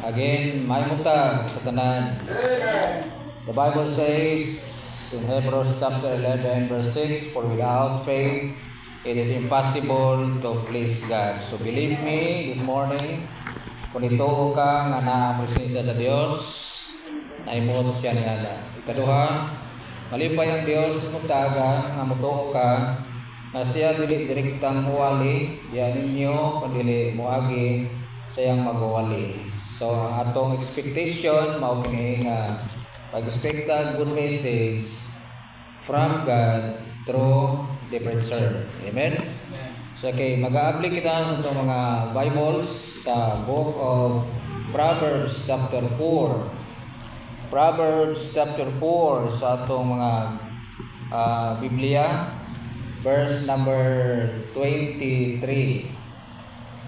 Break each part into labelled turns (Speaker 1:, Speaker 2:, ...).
Speaker 1: Again, may mutag sa tanan. The Bible says in Hebrews chapter 11 verse 6, for without faith it is impossible to please God. So believe me this morning, kung ito ka nga na-presensya sa Dios, naimot siya niya. Ikaduha, malipay ang Dios mutaga nga mutuo ka na siya dili direktang muwali diyan ninyo kundi muagi sayang magwali. So ang atong expectation mao kini nga pag-expect good message from God through the preacher. Amen. So okay, mag-a-apply kita sa itong mga Bibles sa book of Proverbs chapter 4. Proverbs chapter 4 sa atong mga Biblia, verse number 23.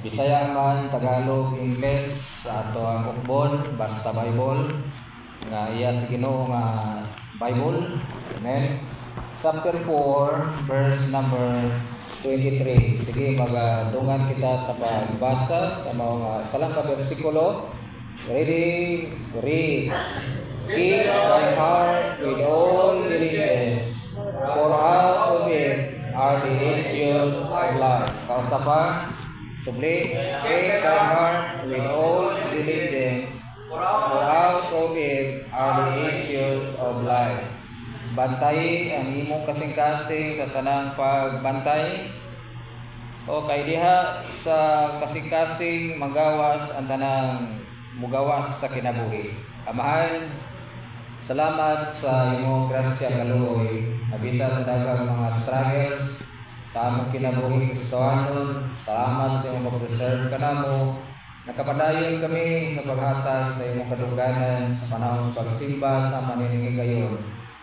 Speaker 1: Bisaya man, Tagalog, English, sa ato ang ukbon, basta Bible, nga iya sa Ginoo nga Bible. Amen. Chapter 4, verse number 23. Sige, magadungan kita sa pagbasa sa mga salang ka bersikulo. Ready? Read. Keep thy heart with all diligence, for out of it are the issues of life. Kausa pa, subli, keep thy heart with all diligence, for out of it are the issues of life. Bantay ang imong kasing-kasing sa tanang pagbantay. O kay diha sa kasing-kasing magawas ang tanang mugawas sa kinabuhi. Amahan, salamat sa imong grasya kaluoy. Nabisa sa daghang mga struggles sa among kinabuhi Kristohanon. Salamat sa imong pag-preserve kanamo. Nakapadayon kami sa paghatag sa imong kadungganan sa panahon sa pagsimba sa maniningi gayon.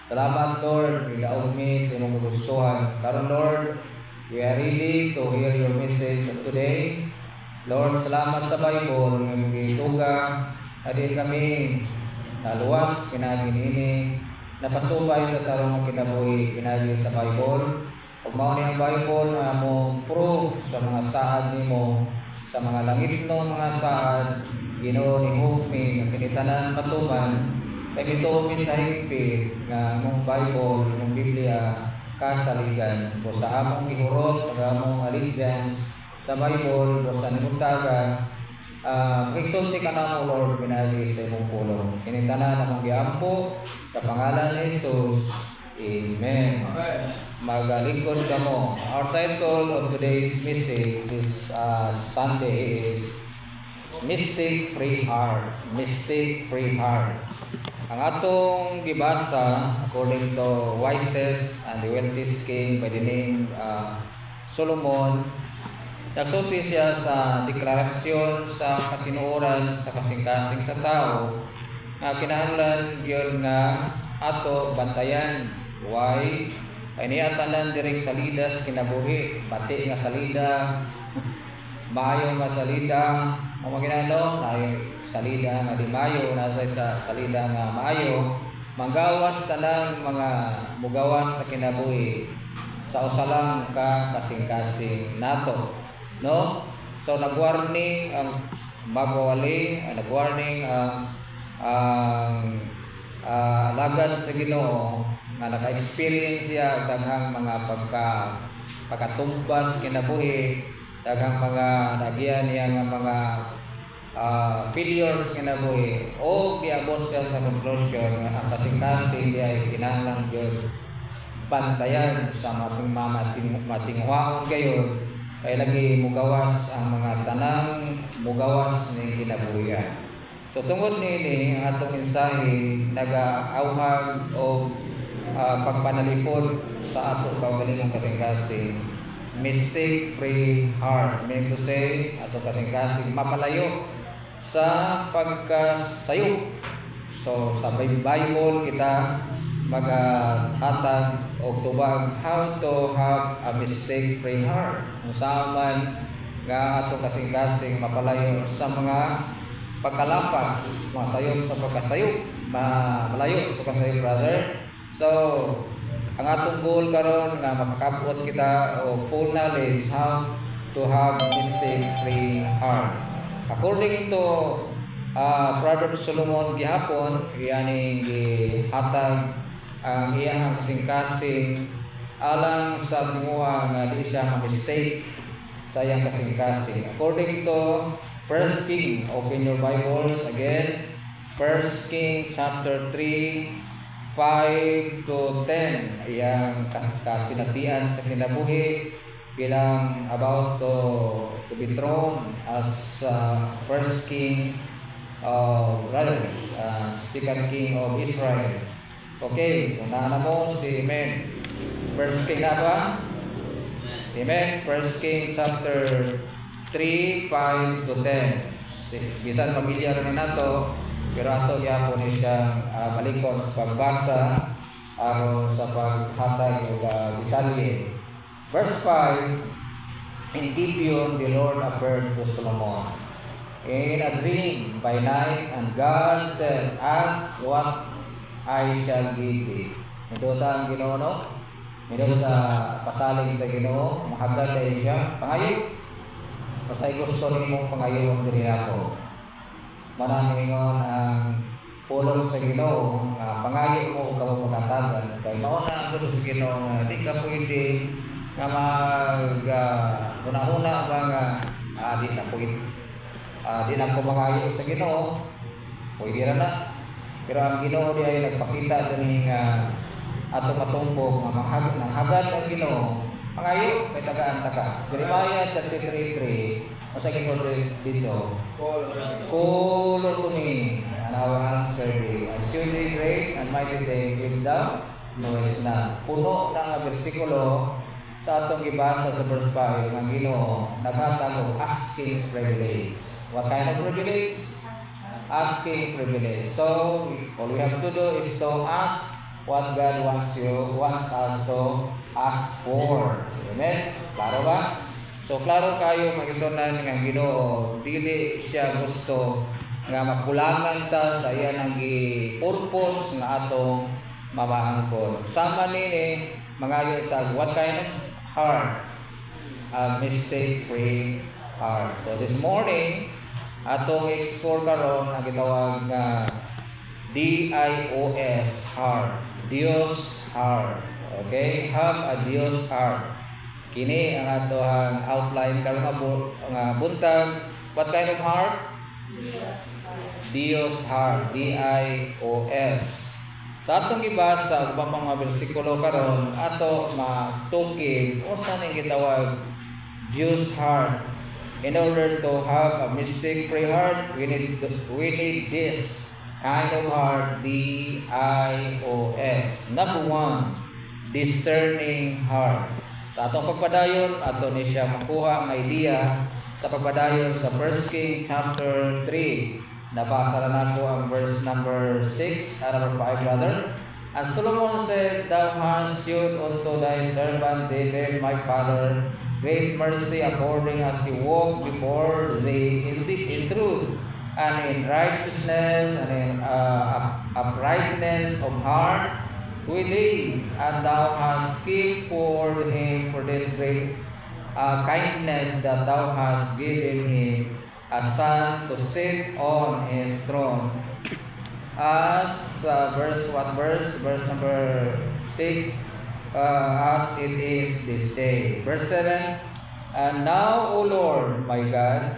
Speaker 1: Salamat Lord, ilaog mi sa imong kagustuhan. Karon Lord, we are ready to hear your message of today. Lord, salamat sa Bible nga imong gituga. Adin kami luwas pinagi ini napasubay sa tarong kinabuhi pinagi sa Bible. Ug mao ni ang Bible nga mo proof sa mga saad nimo, sa mga langit no mga saad. Ginoo ni hukmi nga kinitanan matuman kay mituomi sa higpit nga among Bible, among Biblia kasaligan. O sa among gihurot, ang among allegiance sa Bible, o sa nimutaga, pagigsulti ka na mo Lord, pinagi sa imong pulong. Kinitanan among giampo sa pangalan ni Jesus. Amen. Magalingkod ka mo. Our title of today's message this Sunday is Mystic Free Heart. Mystic Free Heart. Ang atong gibasa according to wisest and the wealthiest king by the name Solomon, nagsulti siya sa deklarasyon sa katinuoran sa kasing-kasing sa tao nga kinahanglan gyud nga ato bantayan. Why? Kay niya tanan direk salidas kinabuhi, bati nga salida, maayo nga salida, o maginano ay salida nga di maayo, nasa sa salida nga maayo, manggawas tanang mga mugawas sa kinabuhi sa usalang ka kasing-kasing nato, no? So nagwarning ang magwali, nagwarning ang alagad sa Ginoo nga naka-experience siya daghang mga pagkatumbas kinabuhi, daghang mga nagyan niya nga mga failures kinabuhi, o giabot siya sa conclusion nga ang kasing-kasing diay kinahanglan gyud bantayan sa matinghuaon gayon kay lagi mugawas ang mga tanang mugawas ni kinabuhian. So tungod niini ang atong mensahe nagaauhag o pagpanalipod sa ato kaugalingong kasing-kasing mystic free heart, meaning to say ato kasing-kasing mapalayo sa pagkasayo. So sa Bible kita maghatag og tubag how to have a mistake free heart. Usa man nga ato kasing-kasing mapalayo sa mga pagkalapas, masayo sa pagkasayo, malayo sa pagkasayo, brother. So ang atong goal karon nga makakabot kita og full knowledge how to have mistake free heart. According to Proverbs Solomon gihapon yani gihatag ang iyang kasing-kasing alang sa tinguha nga di siya ma-mistake sa iyang kasing-kasing. According to 1 King, open your Bibles again, 1 King chapter 3, 5 to 10, iyang kasinatian sa kinabuhi bilang about to be thrown as first king second king of Israel. Okay, unahan mo si Amen. First King na ba? Amen. First King chapter 3, 5 to 10. Bisan pamilyar rin nato, pero ato gyapon ni siyang malikon sa pagbasa aron sa paghatag og detalye. Verse 5, in Gibeon the Lord appeared to Solomon in a dream by night, and God said, ask what I shall give thee. Ito ang Ginoo, no? Ito sa pasalig sa Ginoo, mahagad ay siya. Pangayo, pasay gusto rin mong pangayo ang diri ako. Maraming ang pulong sa Ginoo, pangayo mo kamo magatagan. Kaya mauna ang gusto sa Ginoo, di ka pwede nga una-una ba nga di na pwede. Di na ko mangayo sa Ginoo, pwede na. Pero ang Ginoo di ay nagpakita din atong matumbok nga manghagad ang Ginoo. Mangayo kay tagaan-taga. Jeremiah 33:3, masa gisulti dito. Call to me, and I will answer thee. I show thee great and mighty things which thou knowest not. Puno na nga bersikulo sa atong gibasa sa verse 5, ang Ginoo naghatag og asking privilege. What kind of privilege? Asking privilege. So all we have to do is to ask what God wants us to ask for. Amen? Klaro ba? So klaro kayo magisunan ng Ginoo, dili siya gusto nga makulangan ta sa iya nang purpose nga atong mamaangkon. Sama nini mangayo tag what kind of heart? A mistake-free heart. So this morning atong explore karon ang gitawag nga DIOS heart. Dios heart. Okay? Have a Dios heart. Kini ang atohang outline karon nga buntag. What kind of heart? Dios heart. DIOS. Sa atong gibasa ubang mga bersikulo karon ato matukig usa ning gitawag Dios heart. In order to have a mistake-free heart, we need this kind of heart, DIOS. Number 1, discerning heart. Sa atong pagpadayon, ato ni siya makuha ang idea sa pagpadayon sa 1 King chapter 3. Nabasa na nato ang verse number 6 and number 5 rather. And Solomon said, thou hast shewed unto thy servant David my father great mercy according as he walked before thee in truth and in righteousness and in uprightness of heart with thee, and thou hast kept for him for this great kindness that thou hast given him a son to sit on his throne. As verse number 6, as it is this day. Verse 7, and now, O Lord my God,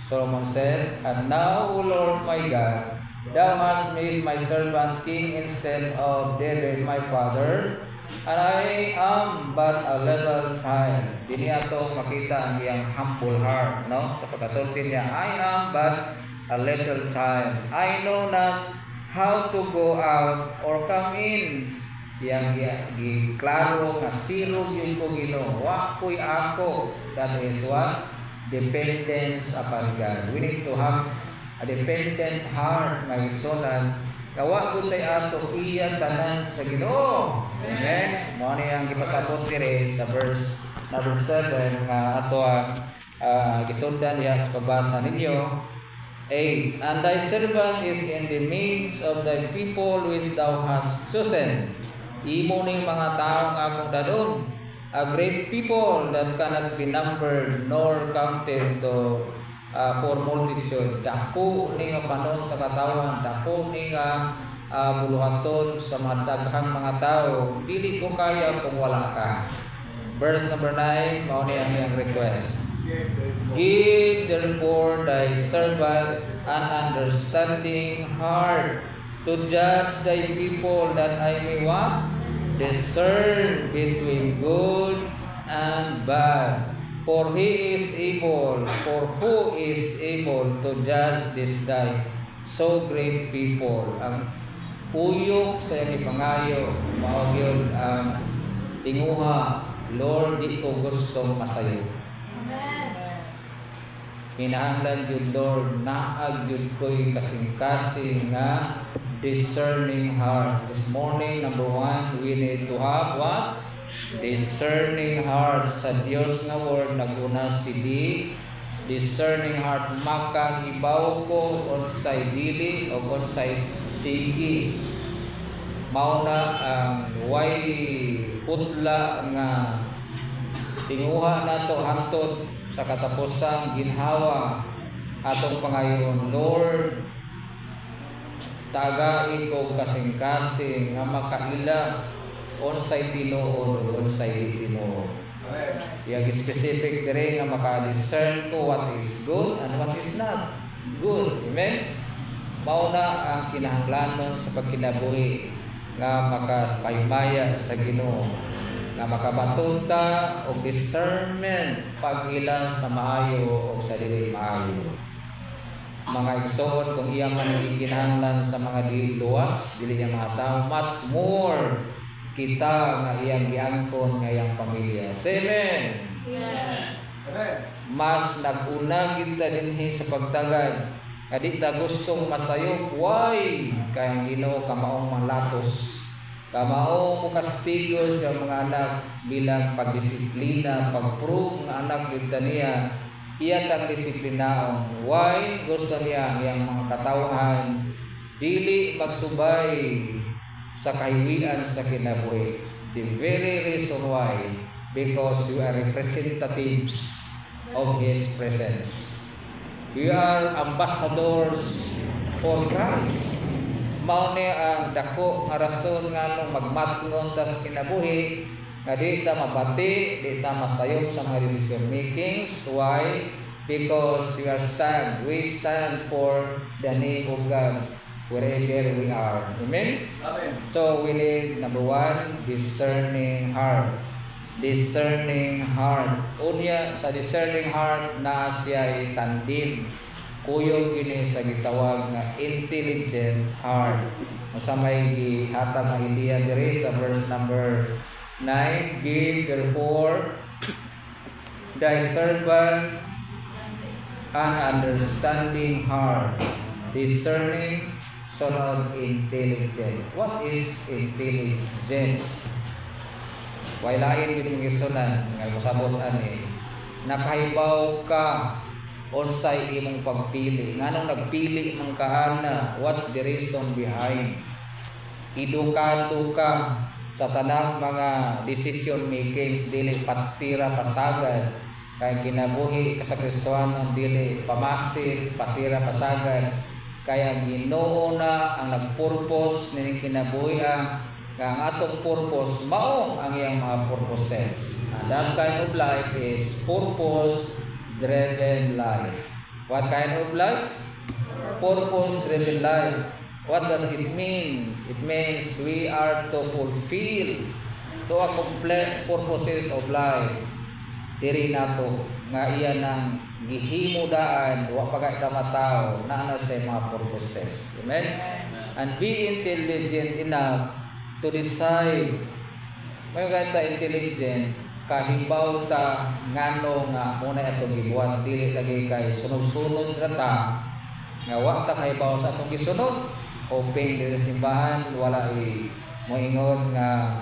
Speaker 1: Solomon said, and now, O Lord my God, thou hast made my servant king instead of David my father, and I am but a little child. Dini ato makita ang iyang humble heart, no? Sa pagkasulti niya, I am but a little child. I know not how to go out or come in. Yang klaro nga sirog yun ko Ginoo. Wa ko'y ako. That is what? Dependence upon God. We need to have a dependent heart, my sonan. Kawa ko tayo ato iya tanan sa Ginoo. Amen? Mo ni ang gipasabot diri sa verse number 7 nga ato ang gisundan diha sa pagbasa ninyo. 8. And thy servant is in the midst of thy people which thou hast chosen. Imo ning mga tao nga akong dadon, a great people that cannot be numbered nor counted to for multitude. Dako ni nga panon sa katawan, dako ni nga buluhaton sa mga daghang mga tao. Dili ko kaya kung wala ka. Verse number 9, mao ni ang iyang request. Give therefore thy servant an understanding heart to judge thy people, that I may what? Discern between good and bad. For he is able, for who is able to judge this thy so great people? Ang uyok sa iyang ipangayo, mao gyud ang tinguha, Lord, di ko gustong masayo. Kinahanglan yun, Lord, naag yun ko'y kasing-kasing nga discerning heart. This morning, number 1, we need to have what? Discerning heart. Sa Diyos nga word, naguna si discerning heart. Makahibaw ko unsay dili o unsay sige. Mauna ang way putla nga tinguha nato hangtod sa katapusang ginhawa atong pangayon. Lord, tagai ko kasing-kasing nga makaila unsay tinuod o unsay tinuod. Yang specific dire nga maka-discern ko what is good and what is not good. Amen? Mauna ang kinahanglanon sa pagkinabuhi nga makapaymaya sa Ginoo, nga makabatunta og discernment pag-ila sa maayo o sa dili maayo. Mga igsoon, kung iya man ikinahanglan sa mga dili luwas, dili ang mga tao, much more kita nga iyang giangkon nga iyang pamilya. Amen. Mas nag-una kita dinhi sa pagtagad. Kadi ta gustong masayop, why? Kaya ang Ginoo kamaong malatos. Kamao mo kastigo sa mga anak bilang pagdisiplina, pag-prove nga anak gyud niya, iya tang disiplinaon. Why? Gusto niya ang iyang mga katawhan dili magsubay sa kahiwian sa kinabuhi. The very reason why, because you are representatives of His presence. We are ambassadors for Christ. Mao ni ang dako nga rason nga nung magmatngon ta sa kinabuhi, nga di ta mabati, di ta masayop sa mga decision makings. Why? Because we stand for the name of God wherever we are. Amen?
Speaker 2: Amen.
Speaker 1: So we need, number 1, discerning heart. Discerning heart. Unya sa discerning heart na siya'y tandim. Kuyog ini sa gitawag nga intelligent heart. Sa may gihatag ang idea diri sa verse number 9, give therefore thy servant an understanding heart, discerning, son of intelligent. What is intelligence? Wailain gid mong isunan nga mosabot ani, nakahibaw ka unsay imong pagpili. Nganong nagpili man ka ana? What's the reason behind? Edukado ka sa tanang mga decision makings, dili patira pasagad. Kay kinabuhi ka sa Kristohanon dili pamasid, patira pasagad. Kaya Ginoo na ang nagpurpose ning kinabuhi nga ang atong purpose mao ang iyang mga purposes. And that kind of life is purpose-driven life. What kind of life? Purpose-driven life. What does it mean? It means we are to fulfill, to accomplish purposes of life. Diri nato nga iya nang gihimo daan wa pa kay tamatao na sa mga purposes. Amen? And be intelligent enough to decide. May gata intelligent, kahibaw ta ngano nga muna atong gibuhat, dili lagi kay sunod-sunod ra ta nga wa ta kahibaw sa atong gisunod. Open diri sa simbahan, wala moingon nga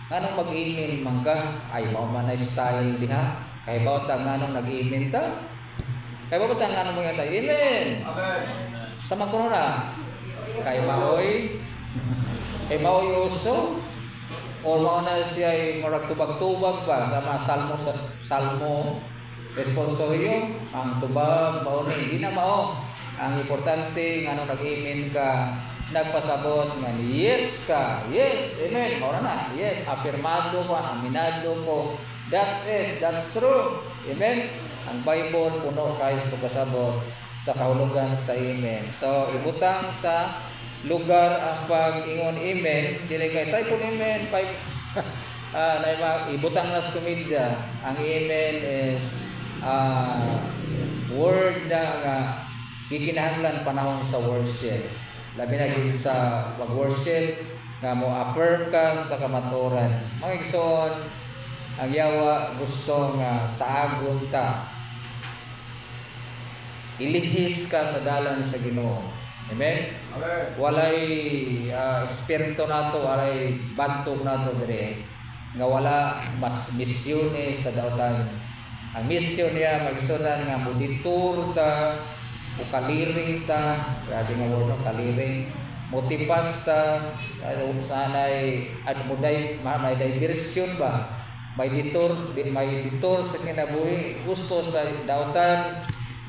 Speaker 1: anong mag-email man ka, ay mao man na style diha. Kahibaw ta nganong nag-email ta. Kahibaw ta nganong mo yata email.
Speaker 2: Amen.
Speaker 1: Sa magkuno na kay maoy uso o mao na siya murag tubag-tubag pa sa mga salmo responsoryo ang tubag mao ni di na mao. Ang importante nga nag-amen ka, nagpasabot nga yes ka. Yes, amen. Mao na. Yes, afirmado ko, aminado ko. That's it. That's true. Amen. Ang Bible puno kayo sa pagkasabot sa kahulugan sa amen. So ibutang sa lugar ang pag-ingon amen, dili kay type amen 5 ibutang nas komedya. Ang amen is word na gikinahanglan panahon sa worship. Labi na gid sa pag-worship nga mo affirm ka sa kamaturan. Mga igsoon, ang Yawa gusto nga saagon ta. Ilihis ka sa dalan sa Ginoo. Amen. Walay espiritu nato, walay bantog nato dire nga wala mas misyon sa dautan. Ang misyon niya magsunan nga moditur ta o kaliring ta, grabe nga word kaliring, motipas ta, sanay admuday may diversion ba, may detour sa kinabuhi, gusto sa dautan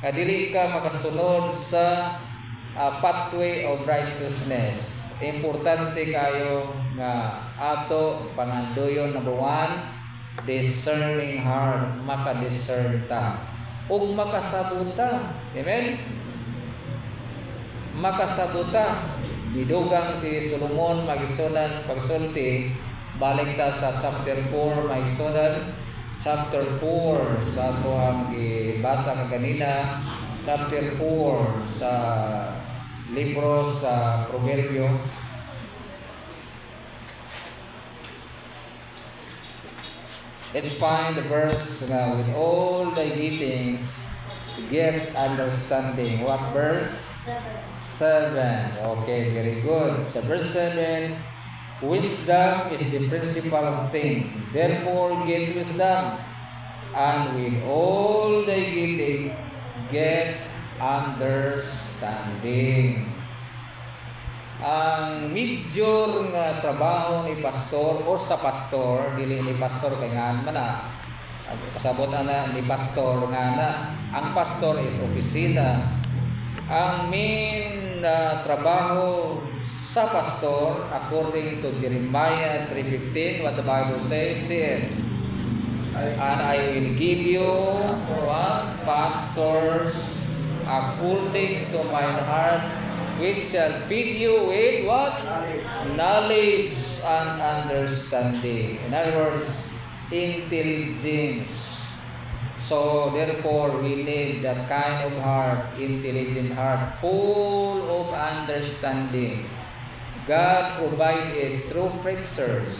Speaker 1: nga dili ka makasunod sa pathway of righteousness. Importante kayo nga ato pangandoyon number 1, discerning heart, maka-discern ta ug makasabuta. Amen. Makasabuta. Bidugang si Solomon magisunan sa pagsulti, balik ta sa chapter 4 magisunan, chapter 4 sa ato ang gibasa kanina, chapter 4 sa libro sa Proverbio. Let's find the verse with all thy gettings get understanding. What verse? 7. Okay, very good. Sa verse 7, wisdom is the principal thing. Therefore, get wisdom. And with all thy getting, get understanding. Ang major nga trabaho ni pastor or sa pastor, dili ni pastor kay nga na pasabot na ni pastor nga na ang pastor is opisina. Ang main trabaho sa pastor according to Jeremiah 3:15, what the Bible says here, and I will give you pastors according to mine heart, which shall feed you with what? Knowledge and understanding. In other words, intelligence. So therefore, we need that kind of heart, intelligent heart, full of understanding. God provided through preachers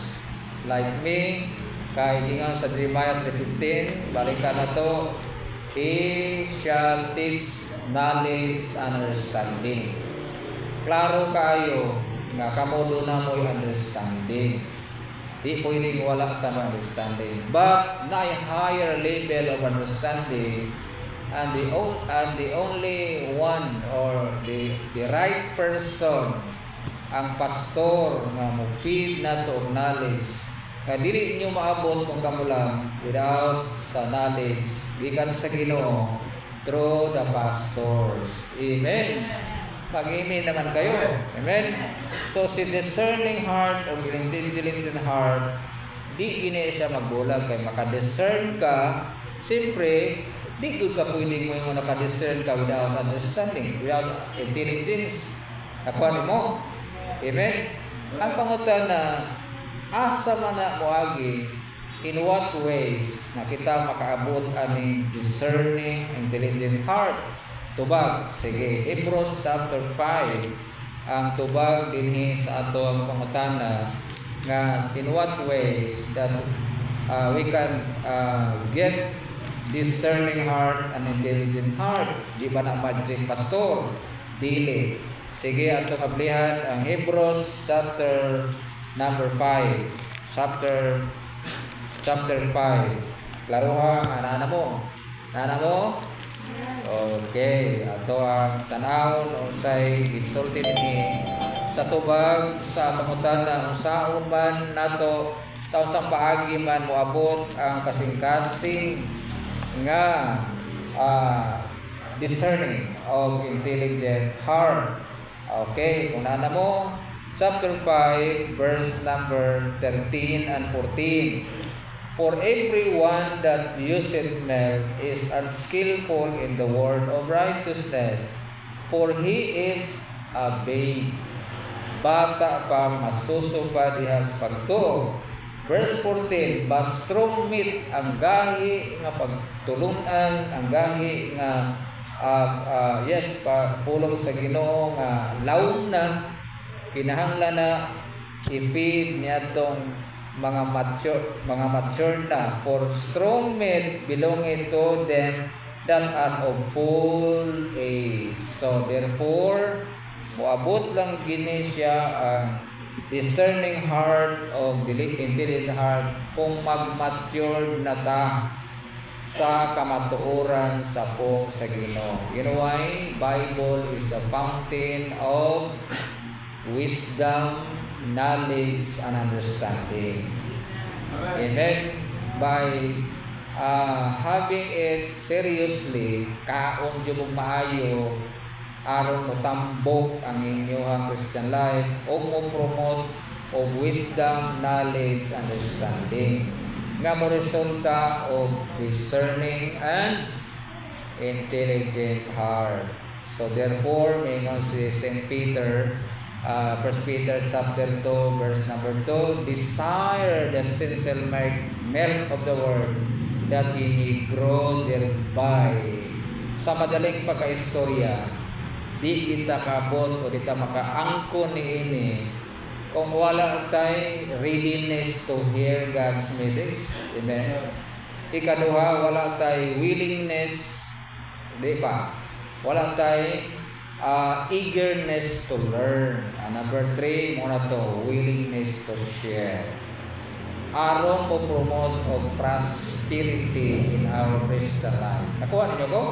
Speaker 1: like me, kay ingon sa Jeremiah 3:15, balikan na to, He shall teach knowledge and understanding. Klaro kayo nga kamo na mo understanding. Di pwedeng wala sa understanding. But na higher level of understanding, and the only one or the right person, ang pastor nga mo feed na to of knowledge. Kaya dili nyo maabot kung kamo lang without sa knowledge. Gikan sa Ginoo through the pastors. Amen. Mag-amen naman kayo. Amen. So si discerning heart o intelligent heart, di gini siya magbulag kay maka-discern ka. Siyempre, di good ka pwedeng mo yung naka-discern ka without understanding, without intelligence. Ako mo. Amen. Ang pangutan na asa man na moagi, in what ways na kita makaabot aning discerning, intelligent heart? Tubag, sige, Hebrews chapter 5, ang tubag dinhi sa ato ang pangutana nga in what ways that we can get discerning heart and intelligent heart. Di ba na magic pastor? Dili. Sige, ato kablihan ang Hebrews chapter number 5. Chapter 5. Klaruha, anana mo? Anana mo? Okay, ato ang tanawon unsay gisulti dinhi sa tubag sa pangutana unsaon man nato sa unsang paagi man moabot ang kasing-kasing nga discerning of intelligent heart. Okay, kung nana mo, chapter 5, verse number 13 and 14. For everyone that useth milk is unskillful in the word of righteousness, for he is a babe. Bata pa, masusubad diha sa pagtuo. Verse 14, but strong meat ang gahi nga pagtulunan, ang gahi nga pulong sa Ginoo nga lawom na, kinahanglan na i-feed niadtong mga mature na. For strong meat belongeth to them that are of full age. So therefore, moabot lang gini siya ang discerning heart of intelligent heart kung mag-mature na ta sa kamatuoran sa pong sa Ginoo. You know why? Bible is the fountain of wisdom, knowledge, and understanding. Amen. By having it seriously, kaon jud mo maayo aron mo tambok ang inyong Christian life o mo promote of wisdom, knowledge, understanding nga mo resulta of discerning and intelligent heart. So therefore, mayingon si St. Peter, 1 Peter chapter 2 verse number 2, desire the sincere milk of the word that ye may grow thereby. Sa madaling pagkaistorya, di kita kabot o di ta makaangkon niini kung wala tay readiness to hear God's message. Amen. Ikaduha, wala tay willingness, di ba? Wala tay eagerness to learn. Number 3, muna to, willingness to share. Aron mo promote of prosperity in our Christian life. Nakuha ninyo ko?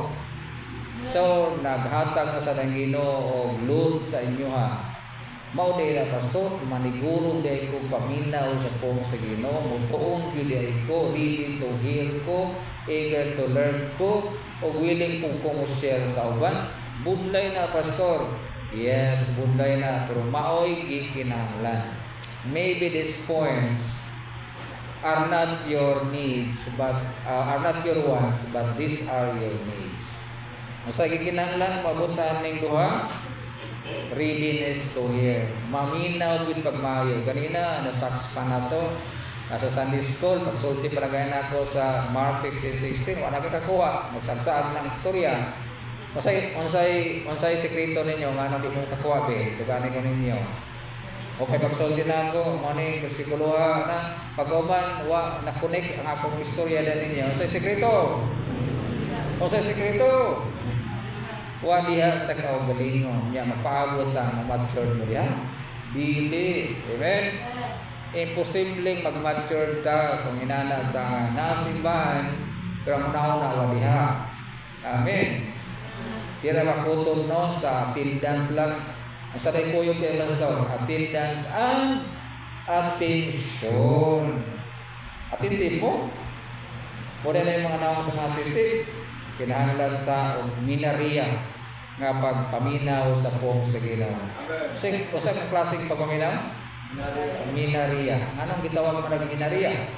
Speaker 1: So, naghatag na sa Ginoo og load sa inyo ha. Mao day na pastor, maniguro day ko paminaw sa pong sa Ginoo, mutuon gyud day ko, ready to hear ko, eager to learn ko, o willing kong share sa uban. Budlay na pastor. Yes, budlay na, pero maoy gikinahanglan. Maybe these points are not your needs, but are not your wants, but these are your needs. Sa gikinahanglan mabutan ning duha, readiness to hear. Maminaw gid pagmayo. Kanina nasaks pa na to. Nasa Sunday school, pagsulti pa na ako sa Mark 16:16, wala ka kakuha. Nagsagsaag ng istorya. Unsay sekreto ninyo nga di mo kakuha be? Tugani ko ninyo. Okay, pagsulti na ako, morning bersikulo na pag-uman nakunik ang akong istorya din ninyo. Unsay sekreto? Unsay sekreto? Wa diha sa kaugalingon niya magpaabot ang mature mo diha. Dili, amen. Imposibleng mag-mature ta kung inana ta nasimbahan pero muna wa diha. Amen. Tira makutom no sa attendance lang. Sa day ko yung pastor, attendance and attention. Attentive mo. Muna na yung mga nawang sa attentive. Kinahanglan ta og minariya nga pagpaminaw sa pong sa Ginoo. Usa ka klaseng pagpaminaw? Minariya. Anong gitawag man og minariya?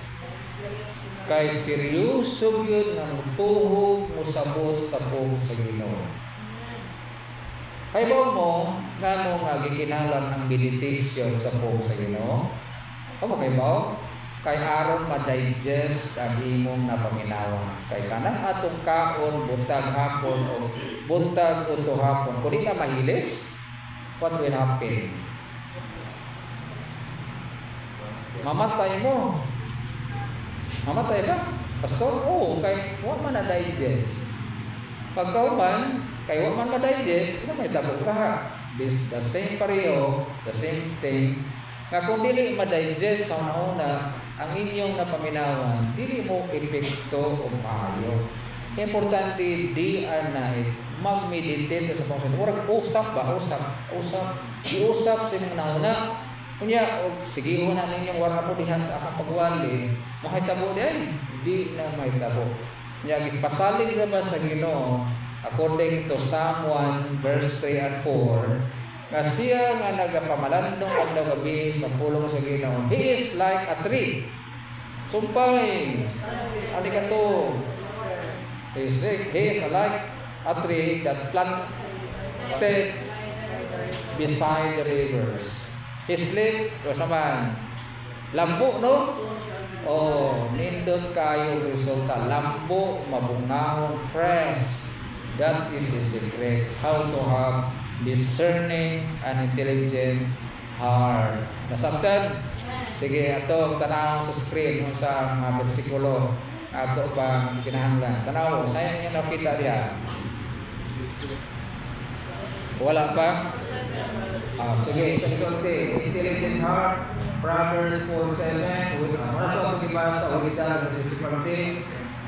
Speaker 1: Kay seryoso yun nga mutuhog musabot sa pong sa Ginoo. Kay ba mo ngano nga gikinahanglan ang meditation sa pong sa Ginoo? Amo kay ba? Kay aron ma-digest ang imong napaminawan. Kay kanang atong kaon buntag hapon o buntag uto hapon. Kung di na mahilis, what will happen? Mamatay mo. Mamatay ba? Pastor? Oo, kay wa man na-digest. Pagkauman, kay wa man ma-digest, na may tabok ka. This the same pareho, the same thing. Nga kung dili ma-digest sa una, ang inyong napaminawan, dili mo epekto o maayo. Importante, day and night, mag-meditate sa pangsin. Murag usap ba? Usap. Iusap sa inyong nauna. Kunya, sige ho na ninyong wala po dihan sa akang pagwali. Mahitabo di ay, di na mahitabo. Nya gipasalig na ba sa Ginoo according to Psalm 1 verse 3 and 4 nga siya nga nagapamalandong adlaw gabi sa pulong sa Ginoo. He is like a tree. Sumpay. Ani kato. He is like a tree that planted beside the rivers. His leaf, saman, lambo, no? Oh, nindot kayo resulta. Lambo, mabungahon, fresh. That is the secret. How to have discerning and intelligent heart. Nasabtan? Sige, ato tanaw sa screen sa mga bersikulo. Ato pang kinahanglan. Tanaw, sayang nyo nakita diya. Wala pa? Sige, konti. Intelligent heart, Proverbs 4:7. Wala ito pag-ibasa sa wisdom ng principality.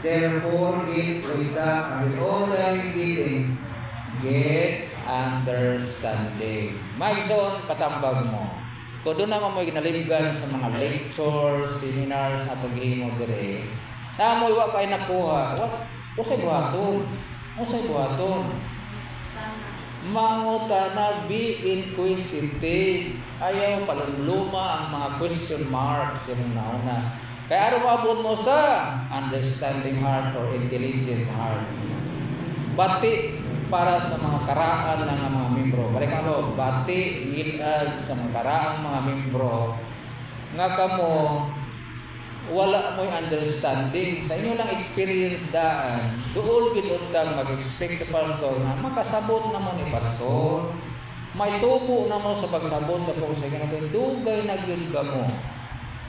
Speaker 1: Therefore, get wisdom and with all thy getting, get understanding. Maigsoon, patambag mo. Kung doon naman mo ginalibgan sa mga lectures, seminars, at paghihimo dire, na mo iwa kayo nakuha. Usay buhaton. Usay buhaton. Manguta na be inquisitive. Ayaw palumluma ang mga question marks yung nauna. Kaya araw maabot mo sa understanding heart or intelligent heart. Bati para sa mga karaan ng mga membro. Balik ako, bati ilad sa mga karaang mga membro. Nga kamo, wala mo'y understanding. Sa inyo lang experience daan, doon ginuntang mag-expect sa pastor na makasabot naman ni pastor. May tubo naman sa pagsabot sa pagsa ginagawa. Dugay na yun ka mo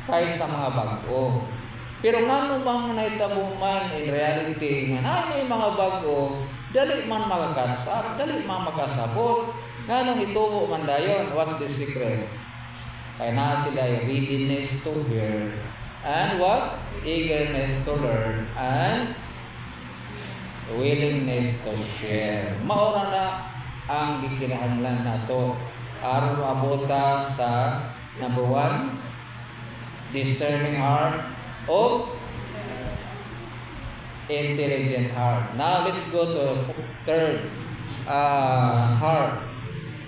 Speaker 1: kaysa mga bago. Pero nga bang naitabo man in reality nga may mga bago, dali man makakatsap, dali man makasabot. Nga nung itubo man dayon, what's the secret? Kaya na sila readiness to hear and what? Eagerness to learn and willingness to share. Maura na ang gikinahanglan nato aron abota sa number 1, discerning heart of intelligent heart. Now let's go to third heart,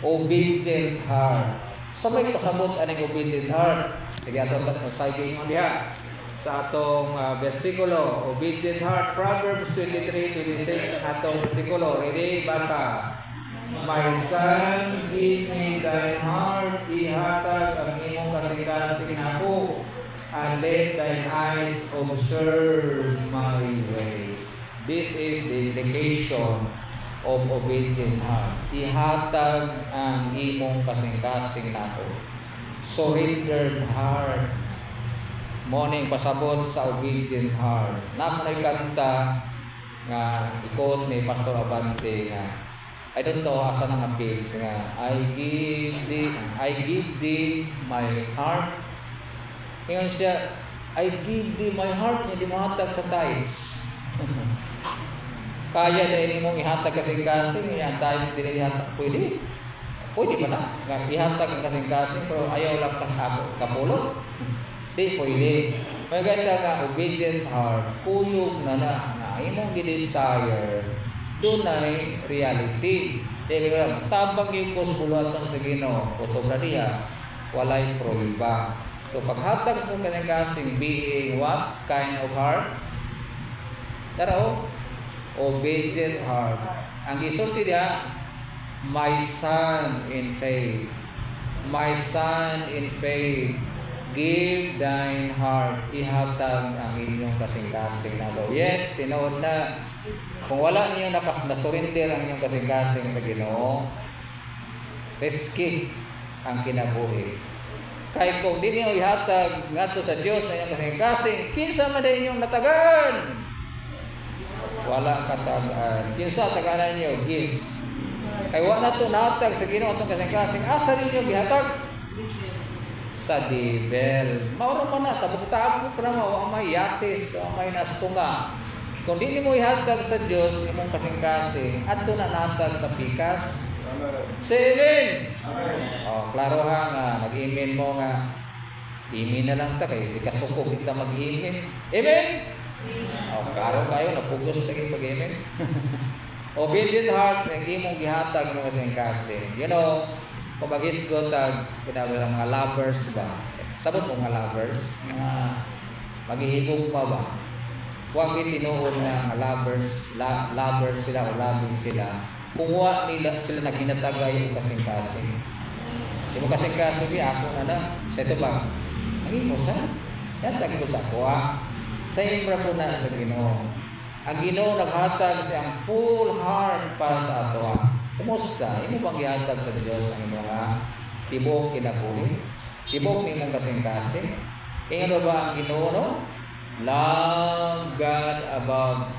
Speaker 1: obedient heart. Sabay pasabot aning obedient heart. Sige ato sige diha sa atong bersikulo, obedient heart, Proverbs 23:26 atong bersikulo. Ready? Basa. My son, give me thine heart, ihatag ang imong kasing-kasing nako, and let thine eyes observe my ways. This is the indication of obedient heart. Ihatag ang imong kasing-kasing nako. Surrendered heart. Morning pasabot sa obedient heart. Namunay kanta nga ikot ni Pastor Abante nga I don't know asa nang appeals nga I give thee my heart. Ingon siya, I give thee my heart, hindi mo hatag sa tithes. Kaya dahil mong ihatag kasing-kasing, yung tithes din ihatag, pwede ba na? Ihatag kasing-kasing, pero ayaw lang kapulot. Di pwede. Maganda nga, obedient heart, kuyog na imong gidesire, doon ay reality. Dili ka tabang yung kusbulatan sa Ginoo, utobra diha, walay prohiba. So paghatag sa kanyang kasing being what kind of heart? Taro, obedient heart. Ang gisulti diha, my son in faith. My son in faith, give thine heart. Ihatag ang inyong kasing-kasing na daw. Yes, tinuod na. Kung wala niyo na-surrender ang inyong kasing-kasing sa Ginoo, risky ang kinabuhi. Kaya kung di niyo ihatag ngadto sa Dios ang inyong kasing-kasing, kinsa man din inyong natagan? Wala katagaan. Kinsa taganan niyo? Gis. Kaya wala to natag sa Ginoo itong kasing-kasing. Asa ninyo gihatag? Sa devil. Mauro man na, tabog-tabog pa naman, o may yatis, o may nastunga. Kung di mo ihatag sa Diyos, imong kasing-kasing, ato na natag sa pikas. Say amen! O, klaro ha nga, nag-amen mo nga, amen na lang ta, kaya di kasuko kita mag-amen. Amen! Karo kayo napugos lagi pag-amen. Obedient heart ang imong gihatag mo kasing kasing. You know, kung mag-isgot pinabala mga lovers ba? Sabot mo mga lovers? Maghihigog pa ba? Huwag tinuod na mga lovers sila o loving sila. Kung huwag nila sila naghinatagay yung kasing-kasing. Di mo kasing-kasing, ako na sa ito ba? Ang imo sa? Yatag ko sa kuha. Same ra po na sa Ginoo. Ang Ginoo naghatag sa ang full heart para sa ato. Kumusta? Imo bang gihatag sa Dios ang mga tibok kinabuhi? Tibok ni mong kasing-kasing? Ingano ba ang Ginoo, no? Love God above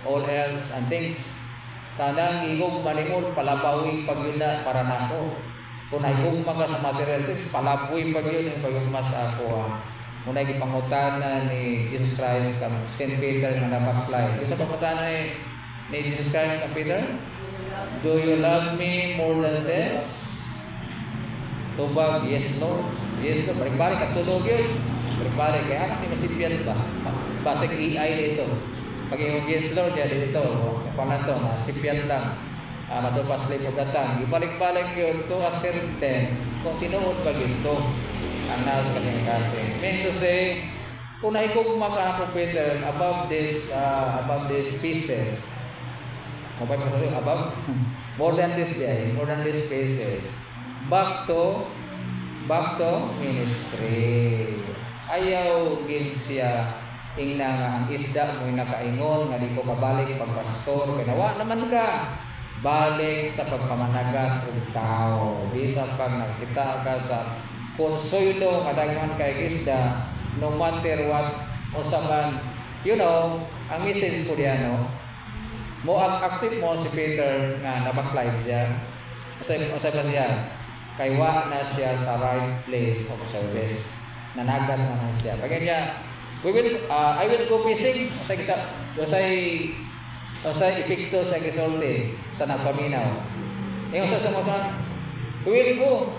Speaker 1: all else and things. Tanang igong manimol, palapawing pagyuna para nako. Kung naigugma ka sa material things, palapuin pagyun yung pagyugma sa ako. Muna ipangutana ni Jesus Christ kang St. Peter na nabackslide. Yung sa pangutana ni Jesus Christ kang Peter, do you love me more than this? Tubag, yes Lord. Yes Lord. Balik-balik at tulog yun. Balik-balik. Kaya anak ni masibyan ba? Basig AI na ito. Pag yung yes Lord, yan dito. Kung na ito, masibyan lang. Matupas lang yung datang. Ibalik-balik yun to a certain. Kung tinuod ba ito, ang nasa kasing-kasing. Mean to say, kung nahigugma ka na po Peter, above this pieces, above? More than this pieces. Back to ministry. Ayaw gin siya ingna nga ang isda mo nakaingon nga di ko kabalik pagpastor kay nawa naman ka balik sa pagpamanagat og tao bisan pag nakita ka sa konsuelo nga daghan kay isda no matter what unsa man you know ang message ko diyan no mo accept mo si Peter nga nabackslide siya usay pa siya kay wa na siya sa right place of service nanagan naman siya pag niya I will go fishing usay epekto sa gisulti sa nagpaminaw yung sa samutan we will go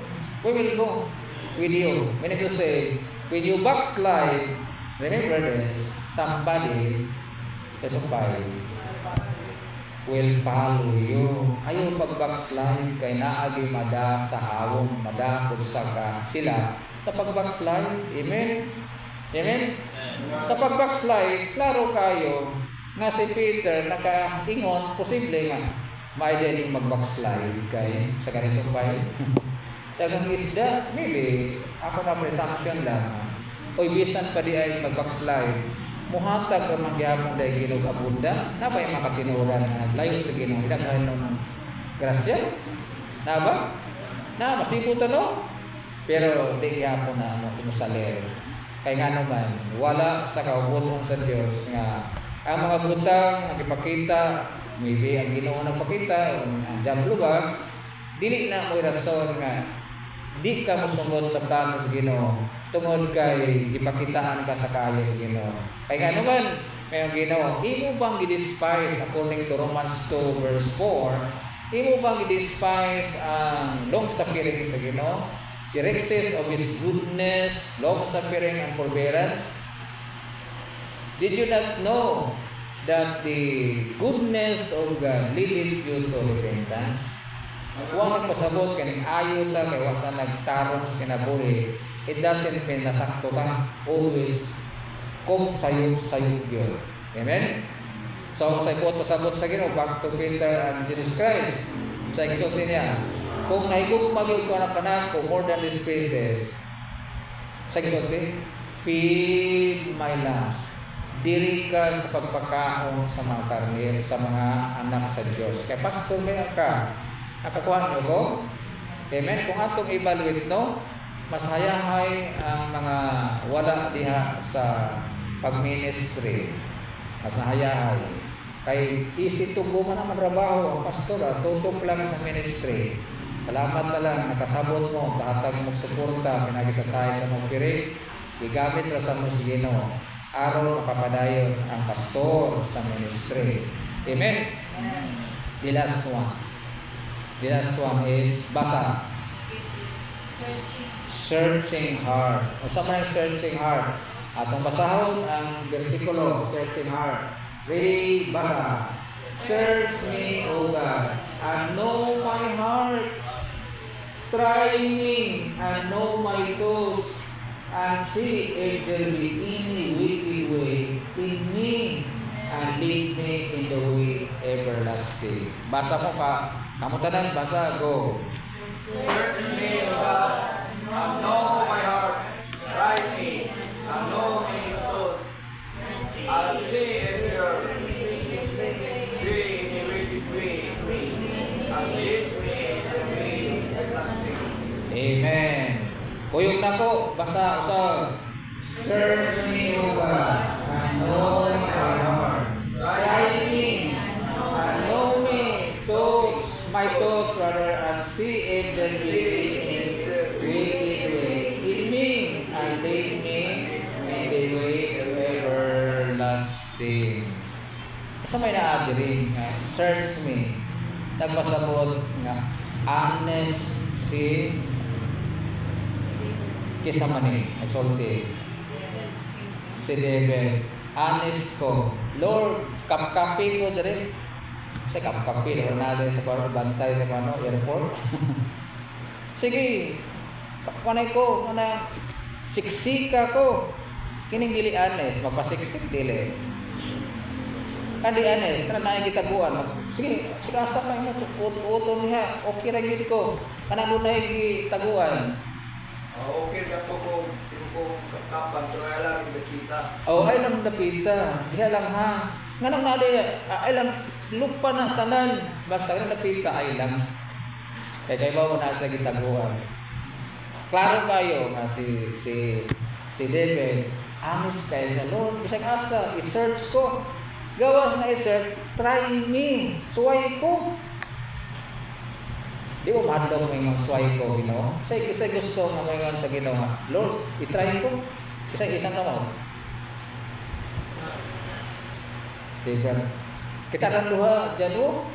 Speaker 1: with you meaning to say when you backslide remember this somebody kasupay will follow you. Ayaw pag-backslide kay naagi mada sa hawong, mada kung saka sila sa pag-backslide. Amen? Amen? Sa pag-backslide, klaro kayo nga si Peter nakaingon, posible nga maidening mag-backslide kay sa kanisupay. Dagang isda, maybe ako na presumption lang. Oy bisan pa di ay mag-backslide. Muhatag ka mangyamong dahil Ginoo abunda, na ba yung makatinuran na naglayo sa Ginoo? Ilang ng grasya? Na ba? Na, masiputan no? Pero di yapon na kumusalir. Kaya nga naman, wala sa kaubuton sa Diyos nga ang mga butang nagipakita, maybe ang Ginoo nagpakita, ang jamblubag, dili na mo rason nga di ka mosunod sa plano sa Ginoo. Tungod kay gipakitaan ka sa kayo sa Ginoo. Kaya nga naman, mayong Ginoo, imo bang i-despise according to Romans 2 verse 4, imo bang i-despise ang long-suffering sa Ginoo? The riches of His goodness, long-suffering and forbearance? Did you not know that the goodness of God leadeth you to repentance? Huwag nagpasabot kaning ayo ta kay wala nagtarong sa kinabuhi. It doesn't mean nasakto ka always kung sayop yun. Amen? So, sa ipot pasabot sa Ginoo, back to Peter and Jesus Christ. Sa exulti niya, kung nahigugma gyud ko na kanako more than these spaces, sa exulti, feed my lambs. Diri ka sa pagpakaon sa mga karnir, sa mga anak sa Diyos. Kay pastor may ka, nakakuha niyo ko? Amen? Kung atong evaluate, no? Mas hayahay ang mga wala diha sa pag-ministry. Mas mahayahay. Kay easy to go man ang trabaho, ang pastor, tutok lang sa ministry. Salamat na lang, nakasabot mo, tahatag mo suporta, pinagi sa tayo sa mong piring, igamit ra sa mo si Ginoo. Araw makapadayon ang pastor sa ministry. Amen? The last one is basa. Searching heart. O sa man searching heart? Atong basahon ang bersikulo, searching heart. Ready, basa. Search me, O God, and know my heart. Try me and know my thoughts, and see if there be any wicked way in me, and lead me in the way everlasting. Basa mo ka. Kamu tanan, basa. Go.
Speaker 2: Search me, O God, and know my heart. Try me, and know my thoughts. I'll see if there be any wicked way in me, and lead me in the way everlasting.
Speaker 1: Amen. Kuyog na ko. Basa. Usap. Search me, O God, and know my heart. Try me and know me thoughts, my thoughts rather, and see if there be any wicked way in me, and lead me in the way of everlasting. Sa may naadiri nga, search me. Nagpasabot nga, honest si kisa mani, nagsulti. Si David, honest ko. Lord, kapkapi ko dire. Sa kapkapi, naman natin sa kano, bantay sa kano, airport. Sige, panay ko, siksika ko. Kining dili honest, mapasiksik dili. Kandi honest, kana na gitaguan. Sige, asa lang mo uton niya. Okay ra gyud ko. Kana do na gitaguan.
Speaker 2: Okay ka po kung kapan, pero ay lang nakita.
Speaker 1: Oh, ay lang napita. Diha lang ha. Nganong na ay lang lupa na tanan. Basta na napita ay lang. Kaya ba mo na sa gitaguan. Klaro kayo nga si David, honest kayo sa Lord. Bisag asa, i-search ko. Gawas na i-search, try me, suway ko. Di mo mahadlaw mo yung suway ko, Ginoo. Kasi gusto nga mo yung sa Ginoo nga, Lord, i-try ko. Isang kamot. Diba? Kita lang duha, dyan o.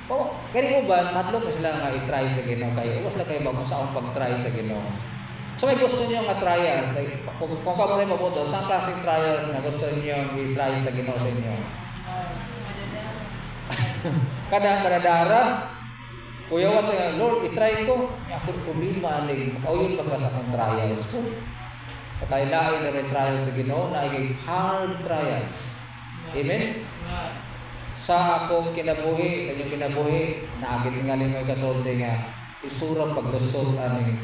Speaker 1: Oh, kaya mo ba, mahadlaw mo sila nga i-try sa Ginoo kayo. Huwag sila kayo bago sa akong pag-try sa Ginoo. So may gusto niyo nga trials, kung ka mo rin mabuto, saan klaseng trials na gusto niyo i-try sa Ginoo sa inyo? Kada madadara, kuya wat nga, Lord, i-try ko. Ako problema aling, makauyon ba ka sa akong trials ko? Kaya lain na rin trials sa Ginoo, na hard trials. Amen? Sa akong kinabuhi, sa inyong kinabuhi, naagit nga rin may kasulti nga, isurang pagdusot aning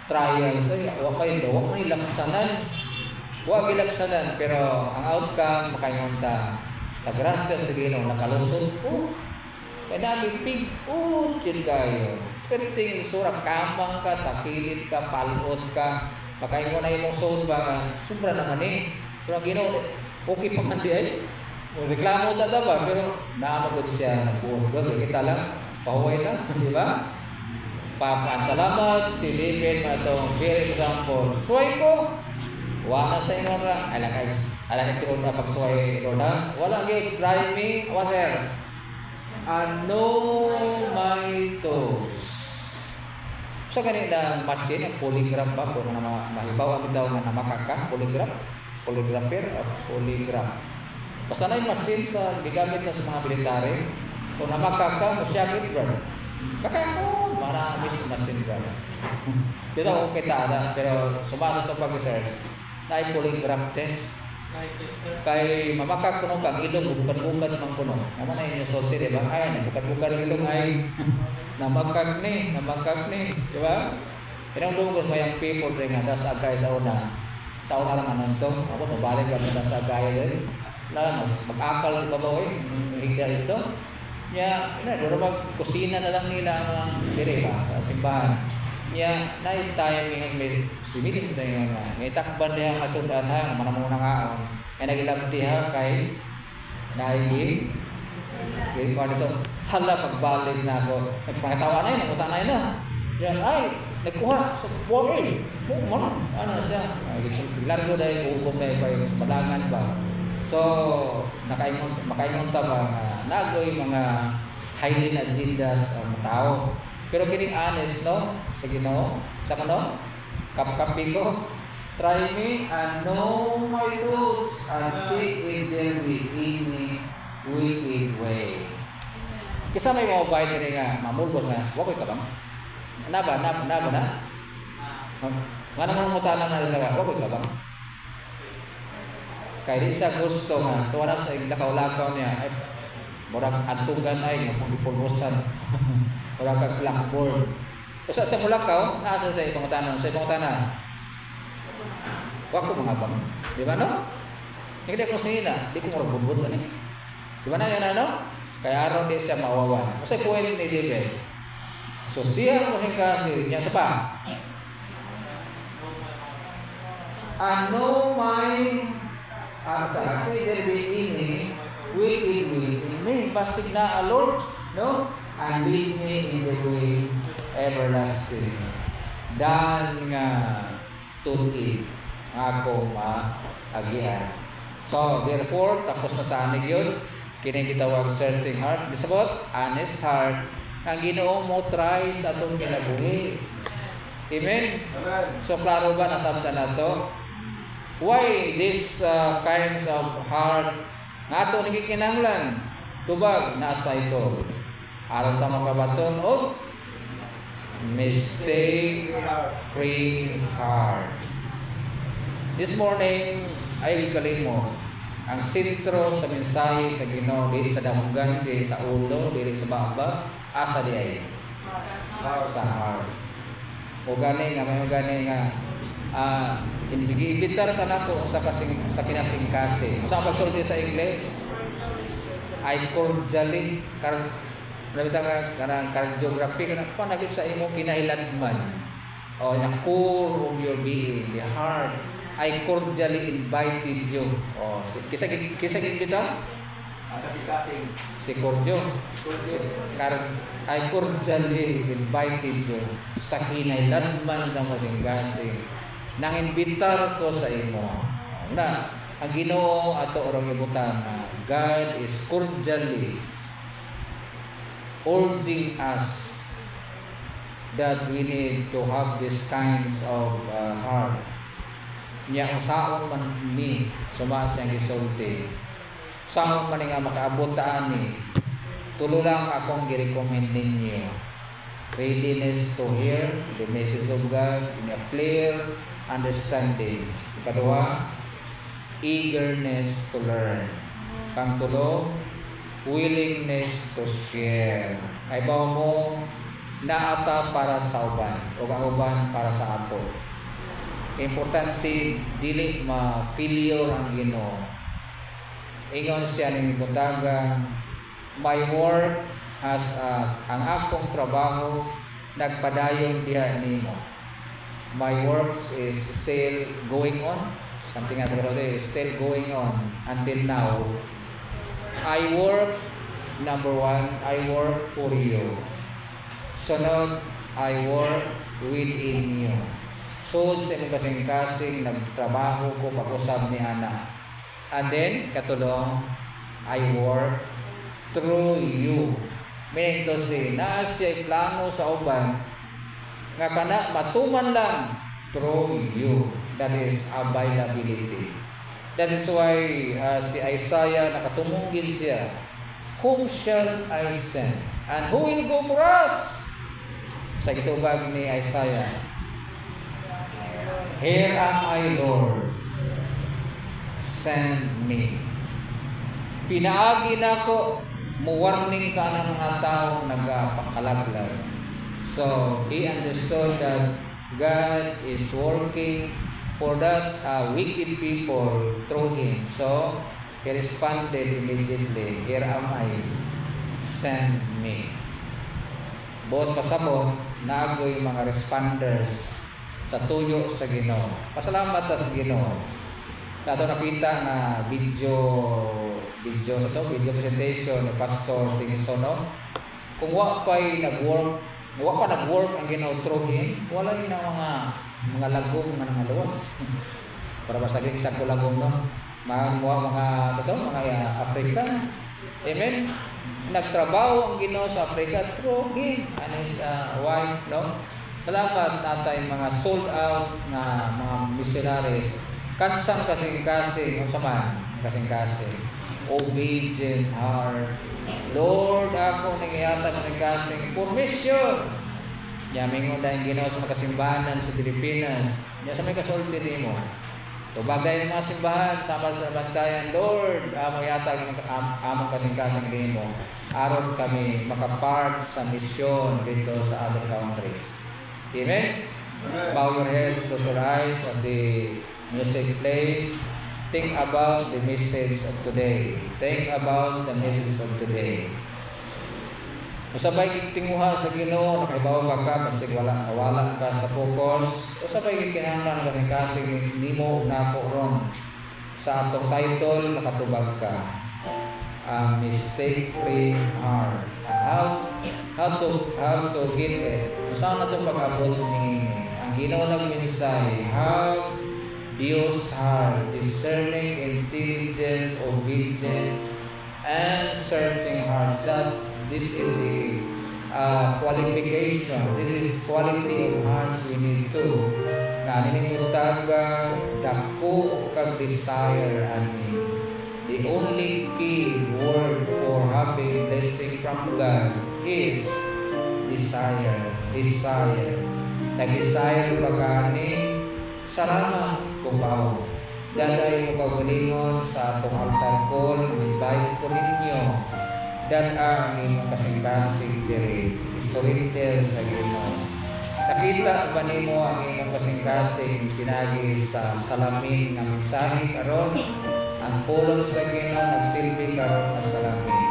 Speaker 1: trials ay wa may lapsanan. Wa gilapsanan pero ang outcome makaingonta sa grasya sa Ginoo nakalusot ko. Kaya nagipig din kayo. Perting isura kamang ka, takilid ka, palot ka. Makaingon na imong soul ba sobra naman eh. Pero ang Ginoo okay pa man di ay. Reklamo ta ba pero naamagod siya nagbuod. Kita lang pahuway ta, di ba? Papan salamat si David atong very example. Suway ko. Wala sa inyo nga. Alam guys, alam ito na pagsuway Lord ha. Wala gyud try me. What else? And know my thoughts. Sa kanila machine ang polygraph ba kung mahibaw ang daw nga namakaka polygrapher o polygraph. Basta na yung machine sa gigamit na sa mga military. Kung namakaka mo siya gid baka ako, marami masin ka. Dito ako kita na, pero sumasok ito pag-research na ay polygraph test. Kay mamakag kuno kang ilong, bukan-bukan mang kuno. Naman ay nasulti, di ba? Ay, bukan-bukan ang ilong ay namakag ni, di ba? Pinang lumos mayang people rin nga, nasa agay sa una. Sa una naman nantong, ako mabalik ka na sa agay din. Mag-akal ba ba higda ito? Nya, duro mag-kusina na lang nila ang dire ba sa simbahan. Nya, naay tayo may similis na yun nga. Ngay takban niya kasundan ha, manamuna nga. Ay nagilabti ha kay naigig. Kaya ko dito, hala pagbalik na ako. Nagpakitawa na yun, nakuta na yun na. Diyan, ay, nagkuha sa buwagin. Ano siya? Largo na yung uubog na yung sa balangan ba. So, makaingon ta ba nagoy mga hidden agendas ang tao. Pero kining honest no sa Ginoo, sa kano? Kapkapi ko. Try me and know my thoughts, and see if there be any wicked way. Kisa may mga bahay nila nga, mamulbos nga, wakoy ka bang? Naba na? Nga naman mo tanang na isa, wakoy ka bang? Kaya di siya gusto nga, tuwa na sa lakaw-lakaw niya, ay, murang antugan ay, pulbusan. Murang kag blackboard. Usa sa mulakaw, nasa sa ibang tanong, wako mga bang. Di ba no? Hindi ko sila, di ko marabubod ani. Di ba na yan ano? Kaya aron di siya mawawan. Kasi point ni David. So siya kasi niya sa pa. Ano may asa say there be any wicked way in me, pasig na Lord, no? And lead me in the way everlasting. Dan nga tuti ako maagian. So, therefore, tapos na tanig yun. Kini gitawag searching heart. Bisabot, honest heart. Ang Ginoo mo try sa atong kinabuhi. Amen? So, klaro ba nasabta na to? Why this kinds of heart nga ato nagikinanglan? Tubag, naasta ito. Aron ta makabaton o mistake-free heart. This morning, ay ikalin mo, ang sentro sa mensahe sa Ginoo, dili sa damugan, dili sa ulo, dili sa baba, asa di ay? Sa heart. O gani nga, may gani nga, ibitar ka na ko sa kinasing-kasing. Sa magsulti sa English, I cordially, nabita nga, cardiography, panagip sa imo kinailanman. O, the core of your being, the heart, I cordially invited you. Oh, kisa kita? Si Cordio. I cordially invited you sa kinailanman sa masing-kasing. Nang invitar ko sa imo. Na, ang Ginoo ato orong ibutan na God is cordially urging us that we need to have these kinds of heart. Niya usaon man ni sumasang gisulti. Usaon man nga makaabot ta ani. Tulo lang akong gi-recommend ninyo. Readiness to hear the message of God in a clear understanding. Kadua, eagerness to learn. Pangtulo, willingness to share. Kay ba mo naata para sa uban o kauban para sa ato. Importante dili ma-failure ang Ginoo. Ingon siya ning butaga, my work as ang akong trabaho nagpadayon diha nimo. My works is still going on. Something I wrote is still going on until now. I work, number one, I work for you. Sunod, I work within you. So, sa imong kasing-kasing, nagtrabaho ko pag-usab ni Ana. And then, katulong, I work through you. Meaning to say, naa siya plano sa uban, nga kana matuman lang through you. That is availability. That is why si Isaiah, nakatumungin siya, whom shall I send? And who will go for us? Sa gitubag ni Isaiah, here am I, Lord, send me. Pinaagi na ko, muwarning ka ng mga tao nagpakalaglag. So, he understood that God is working for that wicked people through him. So, he responded immediately, here am I, send me. Buot pasabot, naagoy mga responders sa tuyo sa Ginoo. Pasalamat sa Ginoo. Dato nakita na video presentation ni Pastor Tingisono. Kung wa pa nag-work ang Ginoo through him, wala na mga lagom nga nangaluwas. Para basagin sa kulagom no. Mga Africa. Amen. Nagtrabaho ang Ginoo sa Africa through him and his wife, no? Salamat natay mga sold out na mga missionaries. Kansang kasing-kasing, kung saman, kasing-kasing. Obedient heart. Lord, ako nangyayata kasing-kasing for mission. Yamingon dahil ginawa sa mga simbahan sa Pilipinas. Yan sa may kasulti din mo. Tubagay ng mga simbahan, sama sa bantayan, Lord, amo yata among kasing-kasing din mo. Aron kami makapart sa misyon dito sa other countries. Amen? Bow your heads, close your eyes, and the music plays. Think about the message of today. Think about the message of today. Usabay tinguha sa Ginoo, nakaibawa ka, basig wala ka sa focus. Usabay kinahanglan kasing nimo nako ron sa atong title nakatubag ka. A mistake-free heart. How to get it. Saan na itong pag-abot ni ang Ginoo nagminsay, have Dios heart, discerning, intelligent, obedient, and searching hearts. That this is the qualification. This is quality of hearts we need to. Na ninimutaga dako kag desire ani. The only key word for having blessing from God is desire. Desire. Nag-desire ba kani? Salamat kung bao. Daday mo kaugalingon sa atong altar call, invite ko ninyo. Dan ang inyong kasing-kasing diri. Isurrender sa Ginoo. Nakita ba nimo ang inyong kasing-kasing pinagi sa salamin ng mensahe karon? Ang pulong sa Ginoo nagsilbi karon na salamin.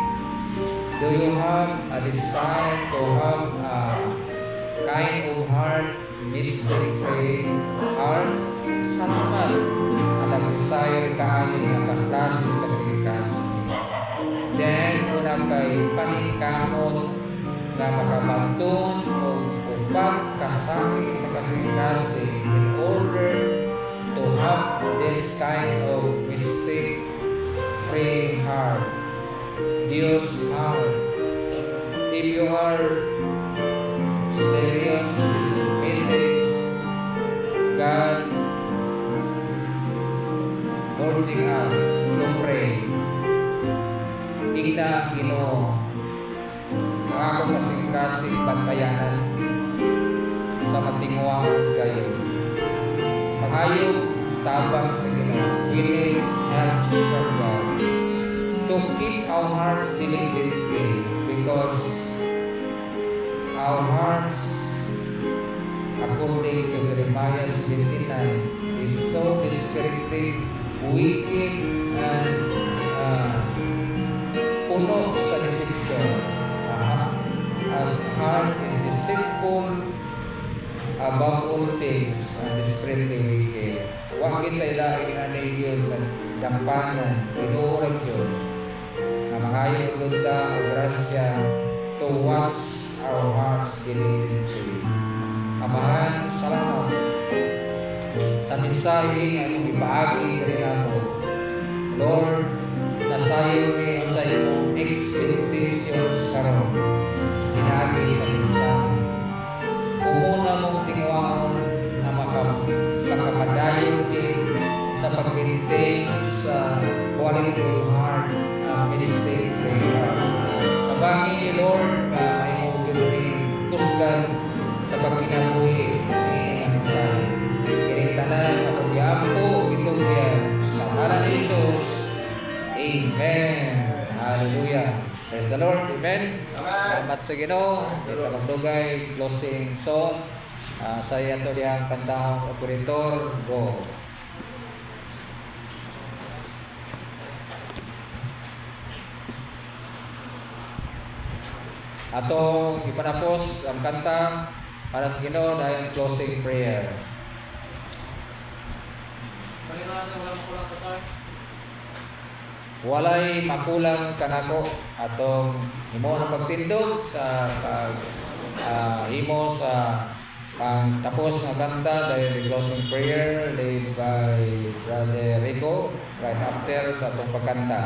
Speaker 1: Do you have a desire to have a kind of heart, mistake-free heart? Salamat. Ang nag-desire ka aning nga kaklasis kasing-kasing. Then, una kay paningkamot na makabanton o upat kasahi sa kasing-kasing in order to have this kind of mistake-free heart. Dios heart. If you are serious with this message, God urging us to pray. Igna ang Ginoo ang akong kasing-kasing bantayanan sa matinguang kayo. Pangayog tabang sa Ginoo. We need help from God to keep our hearts diligently because our hearts, according to Jeremiah 79, is so desperately wicked and puno sa deception. As heart is deceitful above all things and desperately wicked. Huwag kita ilain na yun dampanan, inuurag yun na mangayong ganda o grasya to watch our hearts diligently. Amahan, salamat sa mensahe nga itong ipaagi rin ako. Lord, nasayo ni sa iyong expectations karon. Pinagi sa mensahe. Umuna mong tingwaon na makapadayon din sa pag-maintain sa quality of heart na mistake-free heart. Tabangin ni Lord na may mugil ni kusgan sa pagkinabuhi ni ang mensahe. Tanan at diampo itong yan sa ngalan ni Jesus. Amen. Hallelujah. Praise the Lord. Amen. Salamat sa Ginoo. Dito magdugay closing song. Saya to diyang kantahang operator. Go. Atong ipanapos ang kanta para sa Ginoo dahil closing prayer. Walay makulang kanako atong himo na pagtindog sa himo sa pagtapos ng kanta dahil closing prayer led by Brother Rico right after sa atong pagkanta.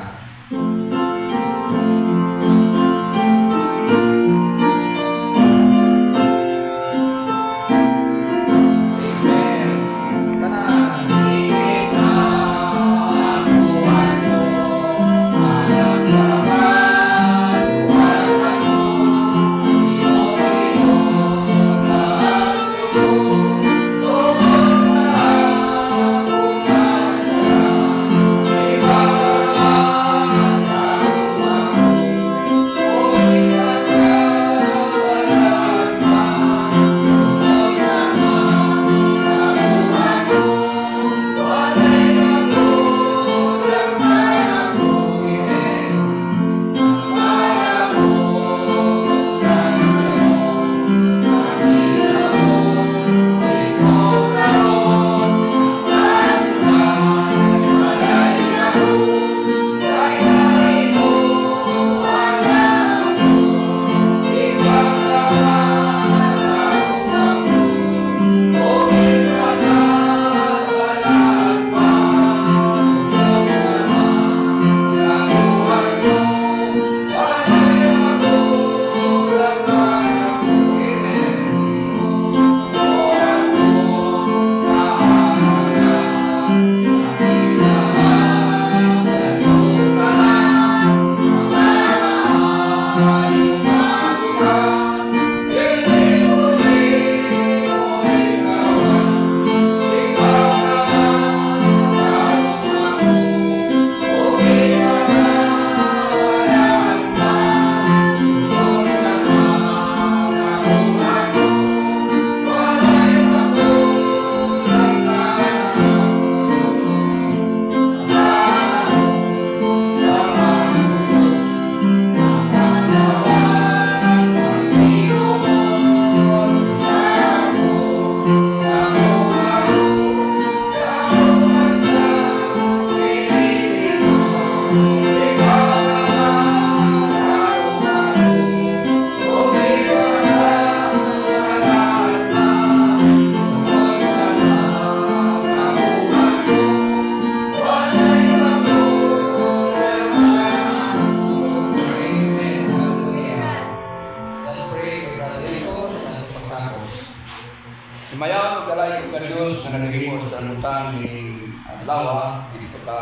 Speaker 2: Himayaw magdalay ko ka Diyos nga nagahimo sa tanutang ni adlaw, dito ka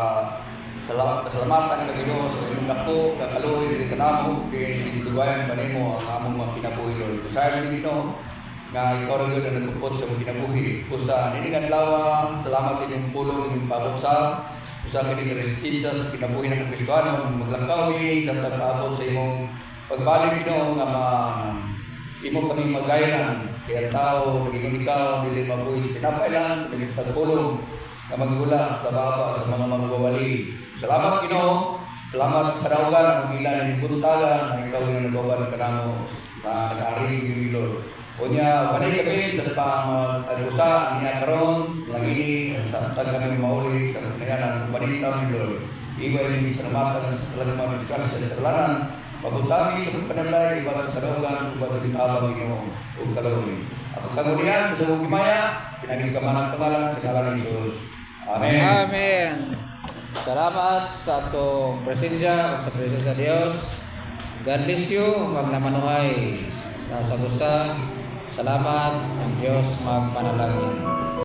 Speaker 2: salamatan ka Ginoo sa imong dako, kakaluoy diri kanamo, kay gilugayan pa nimo ang among mga kinabuhi Lord. Sa Ginoo nga ikaw ra gyud ang nagupot sa imong kinabuhi. Usa nining adlaw, salamat sa inyong pulong, inyong pabuksa. Usa kini resistensya sa kinabuhi ng Kristiyano, maglakaw ni sa pag-abot sa imong pagbalik Ginoo nga imo kami magayan. Kaya tao, naging ikaw, dili mabuhi pinapay lang, naging pagpulong na magula sa baba sa mga magwawali. Salamat Ginoo, salamat sa kadaugan ang ilan ng buntagan na ikaw yung nagawan ka namo na nag-ari yung Lord. Unya, panay kami sa pang-agusa niya karon lagi sa tag kami mauli sa panayan ng panitang Lord. Iwa yung salamatan sa talagang mamikas sa katalanan. Pagutami sa panalay, iba sa kadaugan, iba sa bitabang Ginoo o kalawin. At kagulian sa Dugong Gimaya, pinagigkaman ang pangalan sa ngalan ni Jesus. Amen.
Speaker 1: Amen. Salamat sa atong presensya o sa presensya sa Dios. God bless you. Magnamanuhay sa usa. Salamat. Ang Dios magpanalangin.